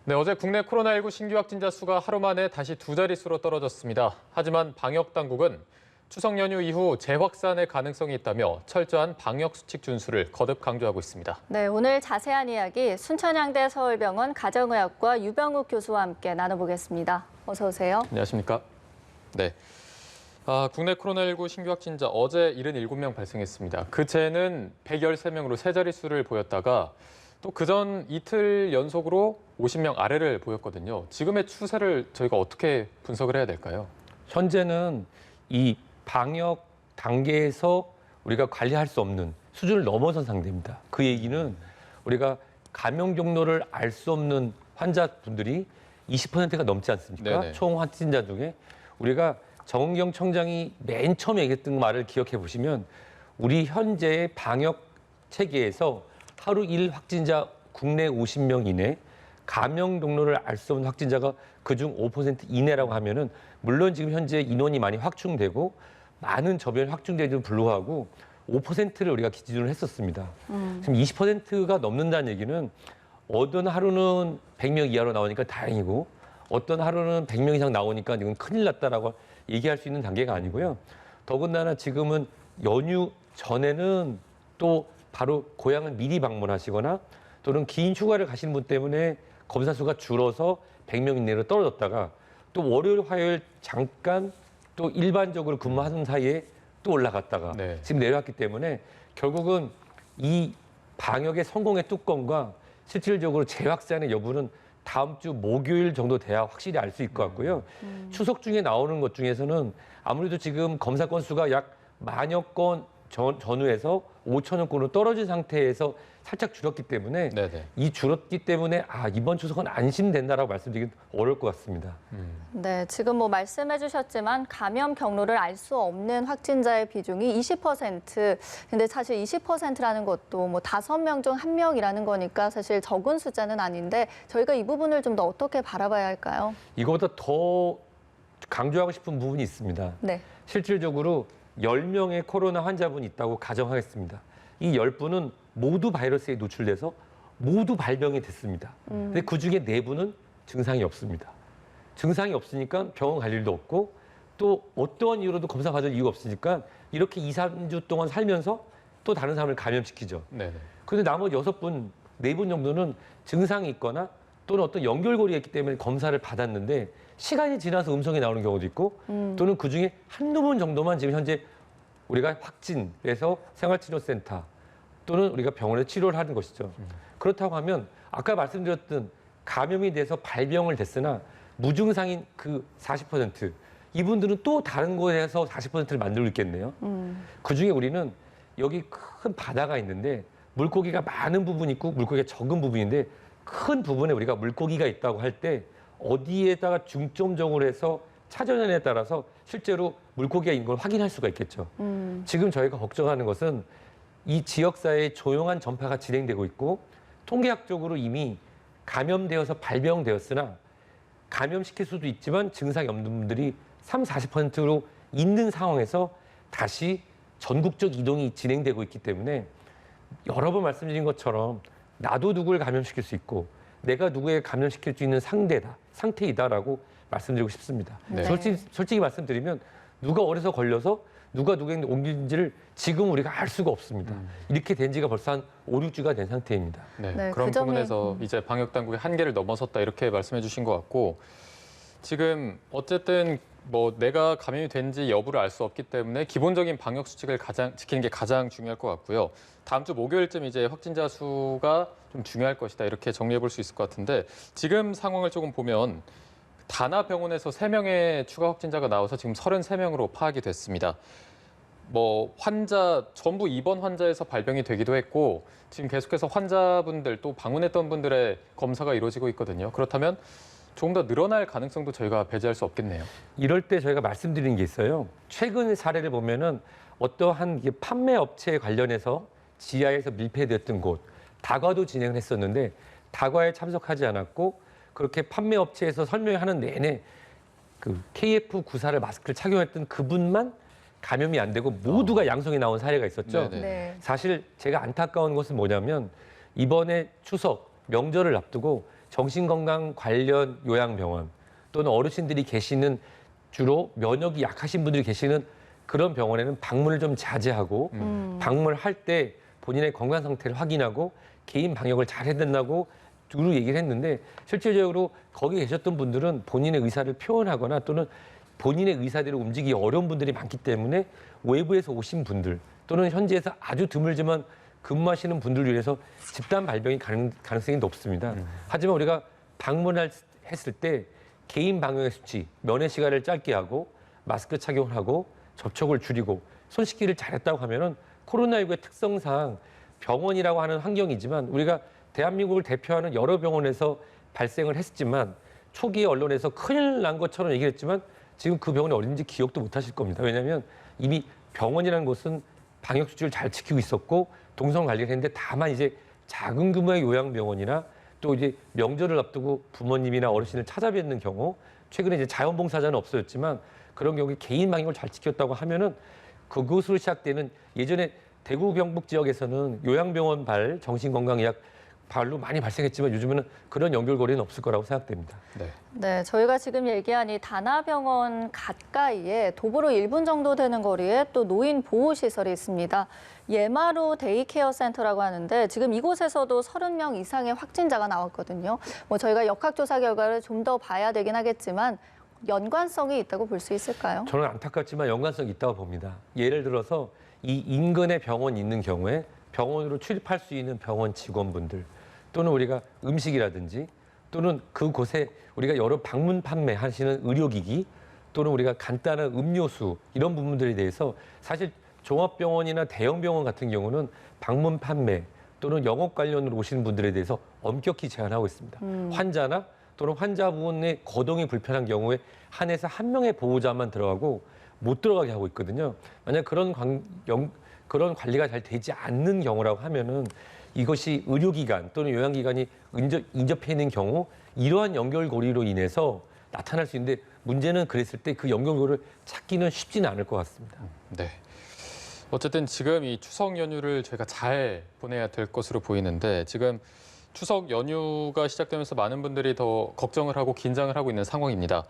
네, 어제 국내 코로나19 신규 확진자 수가 하루 만에 다시 두 자릿수로 떨어졌습니다. 하지만 방역 당국은 추석 연휴 이후 재확산의 가능성이 있다며 철저한 방역 수칙 준수를 거듭 강조하고 있습니다. 네, 오늘 자세한 이야기 순천향대 서울병원 가정의학과 유병욱 교수와 함께 나눠보겠습니다. 어서 오세요. 안녕하십니까? 네. 국내 코로나19 신규 확진자 어제 77명 발생했습니다. 그前는 113명으로 세 자릿수를 보였다가 또 그전 이틀 연속으로 50명 아래를 보였거든요. 지금의 추세를 저희가 어떻게 분석을 해야 될까요? 현재는 이 방역 단계에서 우리가 관리할 수 없는 수준을 넘어선 상태입니다. 그 얘기는 우리가 감염 경로를 알 수 없는 환자분들이 20%가 넘지 않습니까? 네네. 총 확진자 중에 우리가 정은경 청장이 맨 처음에 얘기했던 말을 기억해 보시면 우리 현재의 방역 체계에서 하루 1 확진자 국내 50명 이내, 감염 경로를 알 수 없는 확진자가 그중 5% 이내라고 하면은 물론 지금 현재 인원이 많이 확충되고 많은 저변이 확충되지도 불구하고 5%를 우리가 기준으로 했었습니다. 지금 20%가 넘는다는 얘기는 어떤 하루는 100명 이하로 나오니까 다행이고 어떤 하루는 100명 이상 나오니까 이건 큰일 났다라고 얘기할 수 있는 단계가 아니고요. 더군다나 지금은 연휴 전에는 또 바로 고향을 미리 방문하시거나 또는 긴 휴가를 가시는 분 때문에 검사 수가 줄어서 100명 이내로 떨어졌다가 또 월요일, 화요일 잠깐 또 일반적으로 근무하는 사이에 또 올라갔다가 네. 지금 내려왔기 때문에 결국은 이 방역의 성공의 뚜껑과 실질적으로 재확산의 여부는 다음 주 목요일 정도 돼야 확실히 알 수 있을 것 같고요. 추석 중에 나오는 것 중에서는 아무래도 지금 검사 건수가 약 10,000여 건 전후에서 5,000여 건으로 떨어진 상태에서 살짝 줄었기 때문에 네네. 이 줄었기 때문에 이번 추석은 안심된다라고 말씀드리긴 어려울 것 같습니다. 네, 지금 말씀해 주셨지만 감염 경로를 알 수 없는 확진자의 비중이 20%. 근데 사실 20%라는 것도 5명 중 1명이라는 거니까 사실 적은 숫자는 아닌데 저희가 이 부분을 좀 더 어떻게 바라봐야 할까요? 이거보다 더 강조하고 싶은 부분이 있습니다. 네. 실질적으로 10명의 코로나 환자분이 있다고 가정하겠습니다. 이 10분은 모두 바이러스에 노출돼서 모두 발병이 됐습니다. 근데 그중에 4분은 증상이 없습니다. 증상이 없으니까 병원 갈 일도 없고 또 어떠한 이유로도 검사 받을 이유가 없으니까 이렇게 2, 3주 동안 살면서 또 다른 사람을 감염시키죠. 네네. 그런데 나머지 6분, 4분 정도는 증상이 있거나 또는 어떤 연결고리가 있기 때문에 검사를 받았는데 시간이 지나서 음성이 나오는 경우도 있고 또는 그중에 한두 분 정도만 지금 현재 우리가 확진해서 생활치료센터 또는 우리가 병원에 치료를 하는 것이죠. 그렇다고 하면 아까 말씀드렸던 감염이 돼서 발병을 됐으나 무증상인 그 40% 이분들은 또 다른 곳에서 40%를 만들고 있겠네요. 그중에 우리는 여기 큰 바다가 있는데 물고기가 많은 부분이 있고 물고기가 적은 부분인데 큰 부분에 우리가 물고기가 있다고 할 때 어디에다가 중점적으로 해서 찾아내냐에 따라서 실제로 물고기가 있는 걸 확인할 수가 있겠죠. 지금 저희가 걱정하는 것은 이 지역사회에 조용한 전파가 진행되고 있고 통계학적으로 이미 감염되어서 발병되었으나 감염시킬 수도 있지만 증상이 없는 분들이 40%로 있는 상황에서 다시 전국적 이동이 진행되고 있기 때문에 여러 번 말씀드린 것처럼 나도 누구를 감염시킬 수 있고 내가 누구에 감염시킬 수 있는 상태이다라고 말씀드리고 싶습니다. 네. 솔직히 말씀드리면 누가 어디서 걸려서 누가 누구에게 옮긴지를 지금 우리가 알 수가 없습니다. 이렇게 된 지가 벌써 한 5, 6주가 된 상태입니다. 네, 네, 그런 그 점이- 부분에서 이제 방역 당국의 한계를 넘어섰다 이렇게 말씀해 주신 것 같고 지금 어쨌든 내가 감염이 된지 여부를 알 수 없기 때문에 기본적인 방역 수칙을 지키는 게 가장 중요할 것 같고요. 다음 주 목요일쯤 이제 확진자 수가 좀 중요할 것이다 이렇게 정리해 볼 수 있을 것 같은데 지금 상황을 조금 보면 다나병원에서 3명의 추가 확진자가 나와서 지금 33명으로 파악이 됐습니다. 환자 전부 입원 환자에서 발병이 되기도 했고 지금 계속해서 환자분들 또 방문했던 분들의 검사가 이루어지고 있거든요. 그렇다면 조금 더 늘어날 가능성도 저희가 배제할 수 없겠네요. 이럴 때 저희가 말씀드린 게 있어요. 최근의 사례를 보면은 어떠한 판매 업체에 관련해서 지하에서 밀폐됐던 곳, 다과도 진행을 했었는데 다과에 참석하지 않았고 그렇게 판매 업체에서 설명하는 내내 그 KF94를 마스크를 착용했던 그분만 감염이 안 되고 모두가 양성이 나온 사례가 있었죠. 네네. 네. 사실 제가 안타까운 것은 뭐냐면 이번에 추석 명절을 앞두고 정신건강 관련 요양병원 또는 어르신들이 계시는 주로 면역이 약하신 분들이 계시는 그런 병원에는 방문을 좀 자제하고 방문을 할 때 본인의 건강 상태를 확인하고 개인 방역을 잘 해야 된다고 두루 얘기를 했는데 실질적으로 거기 계셨던 분들은 본인의 의사를 표현하거나 또는 본인의 의사대로 움직이기 어려운 분들이 많기 때문에 외부에서 오신 분들 또는 현지에서 아주 드물지만 근무하시는 분들을 위해서 집단 발병이 가능성이 높습니다. 하지만 우리가 방문을 했을 때 개인 방역의 수치, 면회 시간을 짧게 하고 마스크 착용을 하고 접촉을 줄이고 손 씻기를 잘했다고 하면은 코로나19의 특성상 병원이라고 하는 환경이지만 우리가 대한민국을 대표하는 여러 병원에서 발생을 했지만 초기에 언론에서 큰일 난 것처럼 얘기를 했지만 지금 그 병원이 어딘지 기억도 못 하실 겁니다. 왜냐하면 이미 병원이라는 곳은 방역 수칙을 잘 지키고 있었고 동선 관리를 했는데 다만 이제 작은 규모의 요양병원이나 또 이제 명절을 앞두고 부모님이나 어르신을 찾아뵙는 경우 최근에 이제 자원봉사자는 없어졌지만 그런 경우에 개인 방역을 잘 지켰다고 하면은 그곳으로 시작되는 예전에 대구 경북 지역에서는 요양병원 발 정신건강의학 발로 많이 발생했지만 요즘에는 그런 연결고리는 없을 거라고 생각됩니다. 네. 네, 저희가 지금 얘기한 이 다나병원 가까이에 도보로 1분 정도 되는 거리에 또 노인 보호시설이 있습니다. 예마루 데이케어 센터라고 하는데 지금 이곳에서도 30명 이상의 확진자가 나왔거든요. 뭐 저희가 역학조사 결과를 좀 더 봐야 되긴 하겠지만 연관성이 있다고 볼 수 있을까요? 저는 안타깝지만 연관성이 있다고 봅니다. 예를 들어서 이 인근에 병원이 있는 경우에 병원으로 출입할 수 있는 병원 직원분들 또는 우리가 음식이라든지 또는 그곳에 우리가 여러 방문 판매하시는 의료기기 또는 우리가 간단한 음료수 이런 부분들에 대해서 사실 종합병원이나 대형병원 같은 경우는 방문 판매 또는 영업 관련으로 오시는 분들에 대해서 엄격히 제한하고 있습니다. 환자나 또는 환자분의 거동이 불편한 경우에 한해서 한 명의 보호자만 들어가고 못 들어가게 하고 있거든요. 만약 그런 관리가 잘 되지 않는 경우라고 하면은 이것이 의료기관 또는 요양기관이 인접해 있는 경우 이러한 연결고리로 인해서 나타날 수 있는데 문제는 그랬을 때 그 연결고리를 찾기는 쉽지는 않을 것 같습니다. 네. 어쨌든 지금 이 추석 연휴를 저희가 잘 보내야 될 것으로 보이는데 지금 추석 연휴가 시작되면서 많은 분들이 더 걱정을 하고 긴장을 하고 있는 상황입니다.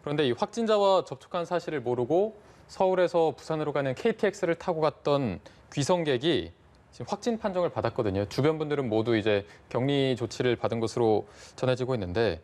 그런데 이 확진자와 접촉한 사실을 모르고 서울에서 부산으로 가는 KTX를 타고 갔던 귀성객이 지금 확진 판정을 받았거든요. 주변 분들은 모두 이제 격리 조치를 받은 것으로 전해지고 있는데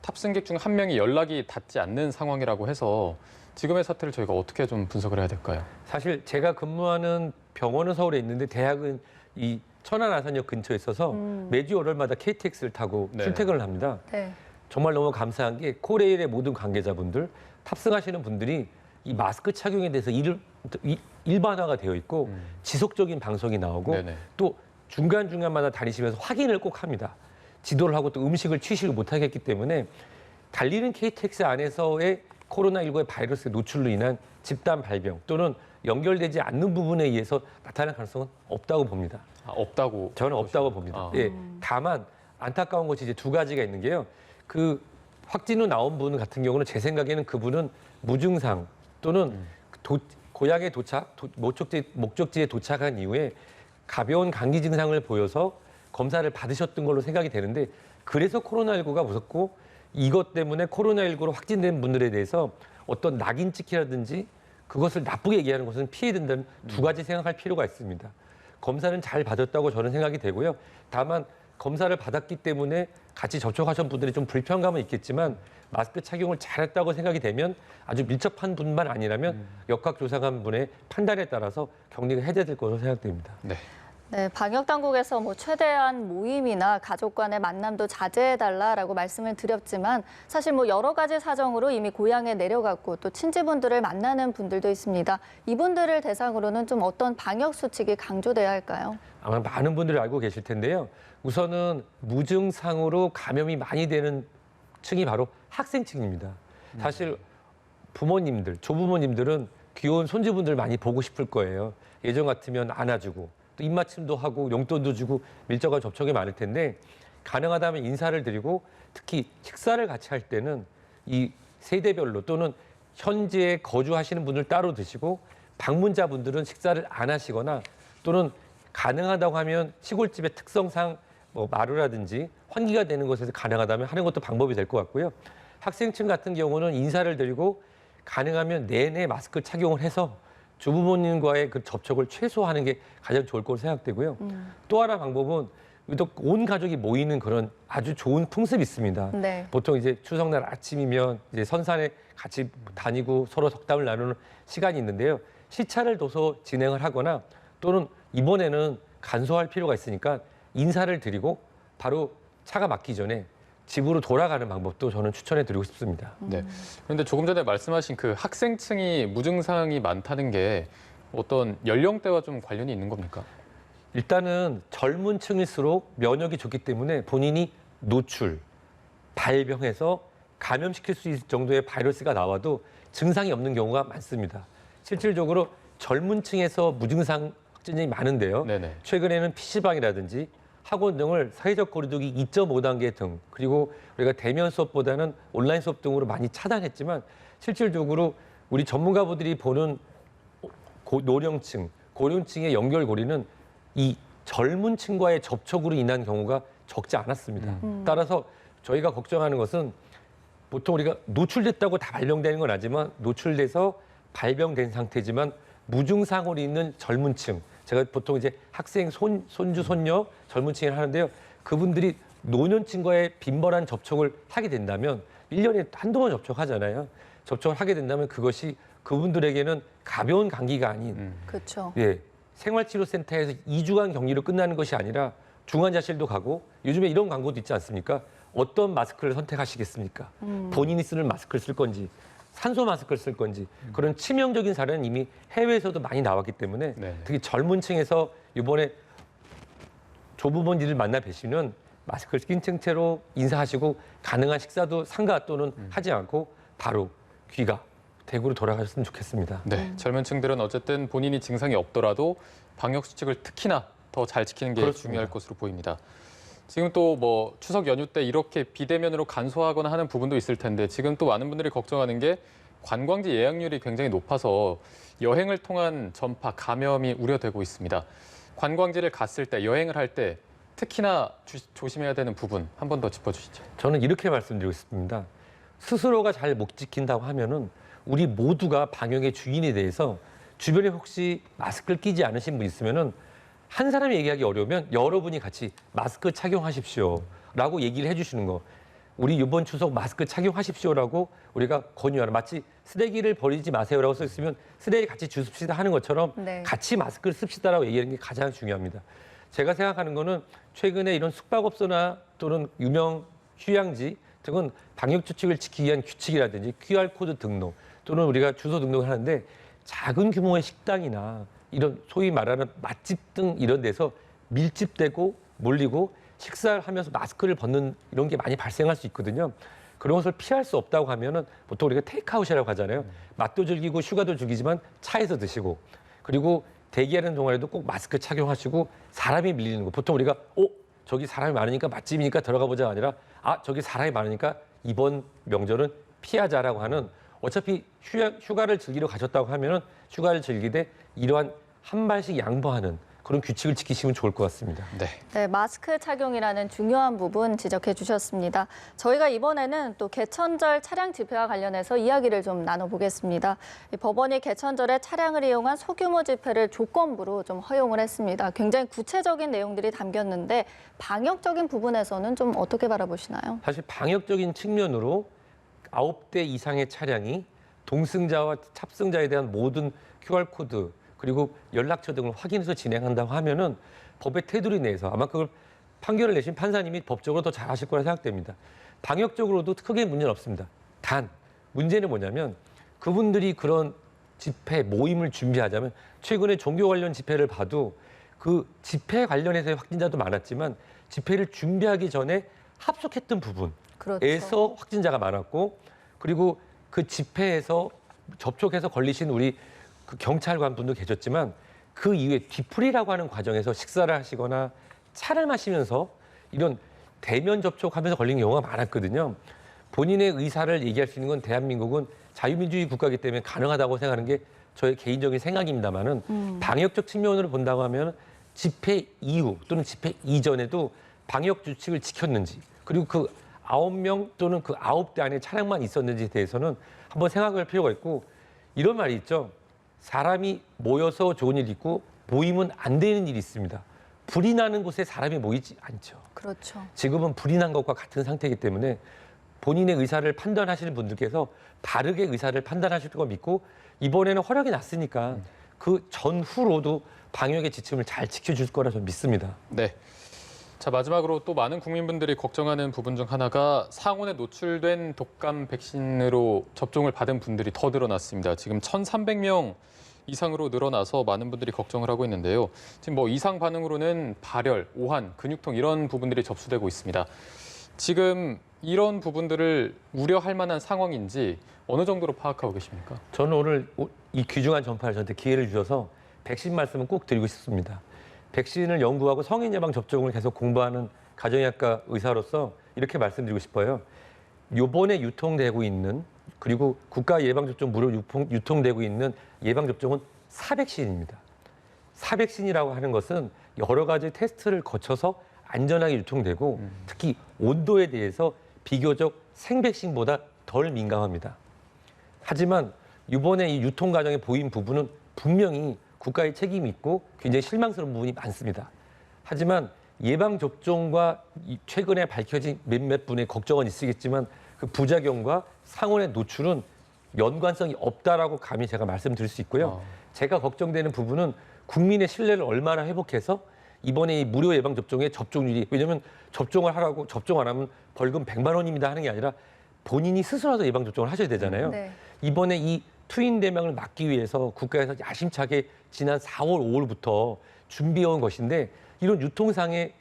탑승객 중 한 명이 연락이 닿지 않는 상황이라고 해서 지금의 사태를 저희가 어떻게 좀 분석을 해야 될까요? 사실 제가 근무하는 병원은 서울에 있는데 대학은 이 천안 아산역 근처에 있어서 매주 월요일마다 KTX를 타고 네. 출퇴근을 합니다. 네. 정말 너무 감사한 게 코레일의 모든 관계자분들, 탑승하시는 분들이 이 마스크 착용에 대해서 일반화가 되어 있고 지속적인 방송이 나오고 네네. 또 중간중간마다 다니시면서 확인을 꼭 합니다. 지도를 하고 또 음식을 취식을 못하게 했기 때문에 달리는 KTX 안에서의 코로나19의 바이러스 노출로 인한 집단 발병 또는 연결되지 않는 부분에 의해서 나타날 가능성은 없다고 봅니다. 아, 없다고? 저는 없다고 봅니다. 아. 예, 다만 안타까운 것이 이제 두 가지가 있는 게요. 그 확진으로 나온 분 같은 경우는 제 생각에는 그분은 무증상 또는 고향에 목적지에 도착한 이후에 가벼운 감기 증상을 보여서 검사를 받으셨던 걸로 생각이 되는데 그래서 코로나19가 무섭고 이것 때문에 코로나19로 확진된 분들에 대해서 어떤 낙인 찍기라든지 그것을 나쁘게 얘기하는 것은 피해야 된다는 두 가지 생각할 필요가 있습니다. 검사는 잘 받았다고 저는 생각이 되고요. 다만 검사를 받았기 때문에 같이 접촉하신 분들이 좀 불편감은 있겠지만 마스크 착용을 잘했다고 생각이 되면 아주 밀접한 분만 아니라면 역학조사관 분의 판단에 따라서 격리가 해제될 것으로 생각됩니다. 네. 네, 방역 당국에서 뭐 최대한 모임이나 가족 간의 만남도 자제해달라라고 말씀을 드렸지만 사실 뭐 여러 가지 사정으로 이미 고향에 내려갔고 또 친지분들을 만나는 분들도 있습니다. 이분들을 대상으로는 좀 어떤 방역 수칙이 강조돼야 할까요? 아마 많은 분들이 알고 계실 텐데요. 우선은 무증상으로 감염이 많이 되는 층이 바로 학생층입니다. 사실 부모님들, 조부모님들은 귀여운 손주분들 많이 보고 싶을 거예요. 예전 같으면 안아주고 또 입맞춤도 하고 용돈도 주고 밀접한 접촉이 많을 텐데 가능하다면 인사를 드리고 특히 식사를 같이 할 때는 이 세대별로 또는 현지에 거주하시는 분들 따로 드시고 방문자분들은 식사를 안 하시거나 또는 가능하다고 하면 시골집의 특성상 뭐 마루라든지 환기가 되는 곳에서 가능하다면 하는 것도 방법이 될 것 같고요. 학생층 같은 경우는 인사를 드리고 가능하면 내내 마스크 착용을 해서 주부모님과의 그 접촉을 최소화하는 게 가장 좋을 거로 생각되고요. 또 하나 방법은 유독 온 가족이 모이는 그런 아주 좋은 풍습이 있습니다. 네. 보통 이제 추석날 아침이면 이제 선산에 같이 다니고 서로 덕담을 나누는 시간이 있는데요. 시차를 둬서 진행을 하거나 또는 이번에는 간소할 필요가 있으니까 인사를 드리고 바로 차가 막기 전에 집으로 돌아가는 방법도 저는 추천해 드리고 싶습니다. 네. 그런데 조금 전에 말씀하신 그 학생층이 무증상이 많다는 게 어떤 연령대와 좀 관련이 있는 겁니까? 일단은 젊은 층일수록 면역이 좋기 때문에 본인이 노출, 발병해서 감염시킬 수 있을 정도의 바이러스가 나와도 증상이 없는 경우가 많습니다. 실질적으로 젊은 층에서 무증상 확진이 많은데요. 네네. 최근에는 PC방이라든지 학원 등을 사회적 거리두기 2.5단계 등 그리고 우리가 대면 수업보다는 온라인 수업 등으로 많이 차단했지만 실질적으로 우리 전문가분들이 보는 노령층, 고령층의 연결고리는 이 젊은 층과의 접촉으로 인한 경우가 적지 않았습니다. 따라서 저희가 걱정하는 것은 보통 우리가 노출됐다고 다 발병되는 건 아니지만 노출돼서 발병된 상태지만 무증상으로 있는 젊은 층, 제가 보통 이제 학생, 손주, 손녀, 젊은 층을 하는데요. 그분들이 노년층과의 빈번한 접촉을 하게 된다면 1년에 한두 번 접촉하잖아요. 접촉을 하게 된다면 그것이 그분들에게는 가벼운 감기가 아닌 그렇죠. 예, 생활치료센터에서 2주간 격리로 끝나는 것이 아니라 중환자실도 가고 요즘에 이런 광고도 있지 않습니까? 어떤 마스크를 선택하시겠습니까? 본인이 쓰는 마스크를 쓸 건지 산소 마스크를 쓸 건지 그런 치명적인 사례는 이미 해외에서도 많이 나왔기 때문에 네. 특히 젊은 층에서 이번에 조부모님들 만나 뵈시면 마스크를 낀 채로 인사하시고 가능한 식사도 상가 또는 하지 않고 바로 귀가 대구로 돌아가셨으면 좋겠습니다. 네. 젊은 층들은 어쨌든 본인이 증상이 없더라도 방역 수칙을 특히나 더 잘 지키는 게 그렇습니다. 중요할 것으로 보입니다. 지금 또 뭐 추석 연휴 때 이렇게 비대면으로 간소화하거나 하는 부분도 있을 텐데 지금 또 많은 분들이 걱정하는 게 관광지 예약률이 굉장히 높아서 여행을 통한 전파, 감염이 우려되고 있습니다. 관광지를 갔을 때, 여행을 할 때 특히나 조심해야 되는 부분 한 번 더 짚어주시죠. 저는 이렇게 말씀드리고 싶습니다. 스스로가 잘 못 지킨다고 하면은 우리 모두가 방역의 주인에 대해서 주변에 혹시 마스크를 끼지 않으신 분 있으면은 한 사람이 얘기하기 어려우면 여러분이 같이 마스크 착용하십시오라고 얘기를 해주시는 거. 우리 이번 추석 마스크 착용하십시오라고 우리가 권유하는 마치 쓰레기를 버리지 마세요라고 써 있으면 쓰레기 같이 주십시다 하는 것처럼 네. 같이 마스크를 씁시다라고 얘기하는 게 가장 중요합니다. 제가 생각하는 거는 최근에 이런 숙박업소나 또는 유명 휴양지 등은 방역 수칙을 지키기 위한 규칙이라든지 QR코드 등록 또는 우리가 주소 등록을 하는데 작은 규모의 식당이나 이런 소위 말하는 맛집 등 이런 데서 밀집되고 몰리고 식사를 하면서 마스크를 벗는 이런 게 많이 발생할 수 있거든요. 그런 것을 피할 수 없다고 하면은 보통 우리가 테이크아웃이라고 하잖아요. 맛도 즐기고 휴가도 즐기지만 차에서 드시고 그리고 대기하는 동안에도 꼭 마스크 착용하시고 사람이 밀리는 거. 보통 우리가 저기 사람이 많으니까 맛집이니까 들어가 보자가 아니라 저기 사람이 많으니까 이번 명절은 피하자라고 하는 어차피 휴가를 즐기러 가셨다고 하면은 휴가를 즐기되 이러한 한 발씩 양보하는 그런 규칙을 지키시면 좋을 것 같습니다. 네. 네, 마스크 착용이라는 중요한 부분 지적해 주셨습니다. 저희가 이번에는 또 개천절 차량 집회와 관련해서 이야기를 좀 나눠보겠습니다. 이 법원이 개천절에 차량을 이용한 소규모 집회를 조건부로 좀 허용을 했습니다. 굉장히 구체적인 내용들이 담겼는데 방역적인 부분에서는 좀 어떻게 바라보시나요? 사실 방역적인 측면으로 9대 이상의 차량이 동승자와 탑승자에 대한 모든 QR코드 그리고 연락처 등을 확인해서 진행한다고 하면은 법의 테두리 내에서 아마 그걸 판결을 내신 판사님이 법적으로 더 잘하실 거라 생각됩니다. 방역적으로도 크게 문제는 없습니다. 단 문제는 뭐냐면 그분들이 그런 집회 모임을 준비하자면 최근에 종교 관련 집회를 봐도 그 집회 관련해서의 확진자도 많았지만 집회를 준비하기 전에 합숙했던 부분에서 그렇죠. 확진자가 많았고 그리고 그 집회에서 접촉해서 걸리신 우리 그 경찰관 분도 계셨지만 그 이후에 뒤풀이라고 하는 과정에서 식사를 하시거나 차를 마시면서 이런 대면 접촉하면서 걸린 경우가 많았거든요. 본인의 의사를 얘기할 수 있는 건 대한민국은 자유민주주의 국가이기 때문에 가능하다고 생각하는 게 저의 개인적인 생각입니다만은 방역적 측면으로 본다고 하면 집회 이후 또는 집회 이전에도 방역 규칙을 지켰는지 그리고 그 9명 또는 그 9대 안에 차량만 있었는지에 대해서는 한번 생각할 필요가 있고 이런 말이 있죠. 사람이 모여서 좋은 일이 있고 모이면 안 되는 일이 있습니다. 불이 나는 곳에 사람이 모이지 않죠. 그렇죠. 지금은 불이 난 것과 같은 상태이기 때문에 본인의 의사를 판단하시는 분들께서 바르게 의사를 판단하실 거 믿고 이번에는 허락이 났으니까 그 전후로도 방역의 지침을 잘 지켜줄 거라 저는 믿습니다. 네. 자, 마지막으로 또 많은 국민분들이 걱정하는 부분 중 하나가 상온에 노출된 독감 백신으로 접종을 받은 분들이 더 늘어났습니다. 지금 1,300명 이상으로 늘어나서 많은 분들이 걱정을 하고 있는데요. 지금 뭐 이상 반응으로는 발열, 오한, 근육통 이런 부분들이 접수되고 있습니다. 지금 이런 부분들을 우려할 만한 상황인지 어느 정도로 파악하고 계십니까? 저는 오늘 이 귀중한 전파를 저한테 기회를 주셔서 백신 말씀은 꼭 드리고 싶습니다. 백신을 연구하고 성인 예방 접종을 계속 공부하는 가정의학과 의사로서 이렇게 말씀드리고 싶어요. 요번에 유통되고 있는 그리고 국가 예방접종 무료 유통되고 있는 예방접종은 사백신입니다. 사백신이라고 하는 것은 여러 가지 테스트를 거쳐서 안전하게 유통되고 특히 온도에 대해서 비교적 생백신보다 덜 민감합니다. 하지만 이번에 이 유통 과정에 보인 부분은 분명히 국가의 책임이 있고 굉장히 실망스러운 부분이 많습니다. 하지만 예방접종과 최근에 밝혀진 몇몇 분의 걱정은 있으겠지만 그 부작용과 상온의 노출은 연관성이 없다라고 감히 제가 말씀드릴 수 있고요. 제가 걱정되는 부분은 국민의 신뢰를 얼마나 회복해서 이번에 이 무료 예방접종의 접종률이 왜냐하면 접종을 하라고 접종 안 하면 벌금 100만 원입니다 하는 게 아니라 본인이 스스로도 예방접종을 하셔야 되잖아요. 네. 이번에 이 트윈 대망을 막기 위해서 국가에서 야심차게 지난 4월, 5월부터 준비해온 것인데 이런 유통상에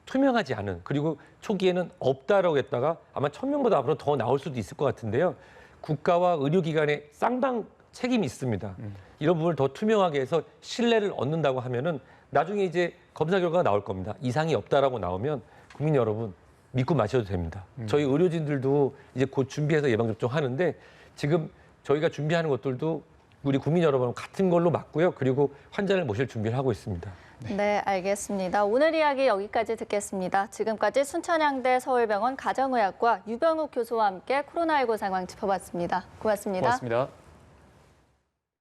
투명하지 않은 그리고 초기에는 없다라고 했다가 아마 1,000명보다 앞으로 더 나올 수도 있을 것 같은데요. 국가와 의료기관의 쌍방 책임이 있습니다. 이런 부분을 더 투명하게 해서 신뢰를 얻는다고 하면은 나중에 이제 검사 결과가 나올 겁니다. 이상이 없다라고 나오면 국민 여러분 믿고 마셔도 됩니다. 저희 의료진들도 이제 곧 준비해서 예방접종 하는데 지금 저희가 준비하는 것들도 우리 국민 여러분 같은 걸로 맞고요. 그리고 환자를 모실 준비를 하고 있습니다. 네, 알겠습니다. 오늘 이야기 여기까지 듣겠습니다. 지금까지 순천향대 서울병원 가정의학과 유병욱 교수와 함께 코로나19 상황 짚어봤습니다. 고맙습니다. 고맙습니다.